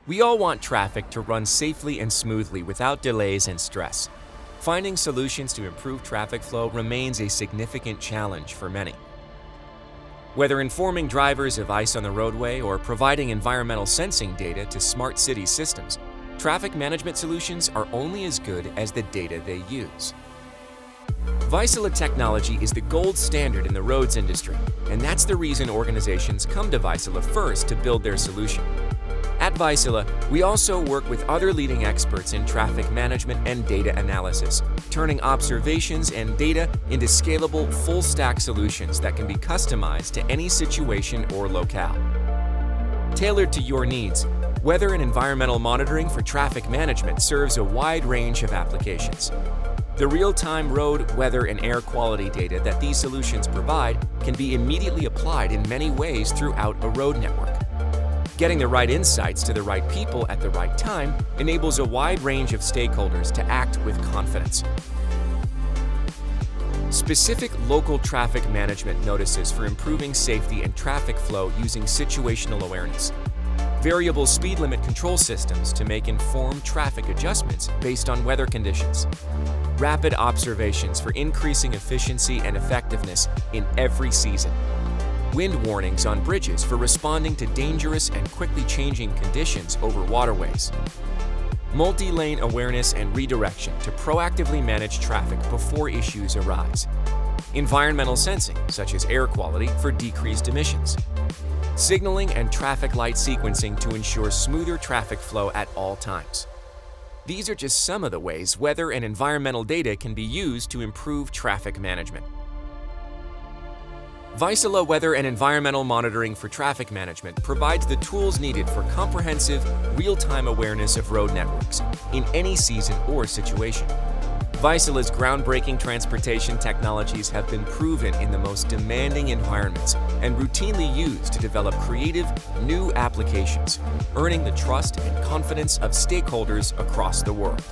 We all want traffic to run safely and smoothly without delays and stress. Finding solutions to improve traffic flow remains a significant challenge for many. Whether informing drivers of ice on the roadway or providing environmental sensing data to smart city systems, traffic management solutions are only as good as the data they use. Vaisala technology is the gold standard in the roads industry, and that's the reason organizations come to Vaisala first to build their solution. At Vaisala, we also work with other leading experts in traffic management and data analysis, turning observations and data into scalable, full-stack solutions that can be customized to any situation or locale. Tailored to your needs, weather and environmental monitoring for traffic management serves a wide range of applications. The real-time road, weather, and air quality data that these solutions provide can be immediately applied in many ways throughout a road network. Getting the right insights to the right people at the right time enables a wide range of stakeholders to act with confidence. Specific local traffic management notices for improving safety and traffic flow using situational awareness. Variable speed limit control systems to make informed traffic adjustments based on weather conditions. Rapid observations for increasing efficiency and effectiveness in every season. Wind warnings on bridges for responding to dangerous and quickly changing conditions over waterways. Multi-lane awareness and redirection to proactively manage traffic before issues arise. Environmental sensing, such as air quality, for decreased emissions. Signaling and traffic light sequencing to ensure smoother traffic flow at all times. These are just some of the ways weather and environmental data can be used to improve traffic management. Vaisala Weather and Environmental Monitoring for Traffic Management provides the tools needed for comprehensive, real-time awareness of road networks in any season or situation. Vaisala's groundbreaking transportation technologies have been proven in the most demanding environments and routinely used to develop creative, new applications, earning the trust and confidence of stakeholders across the world.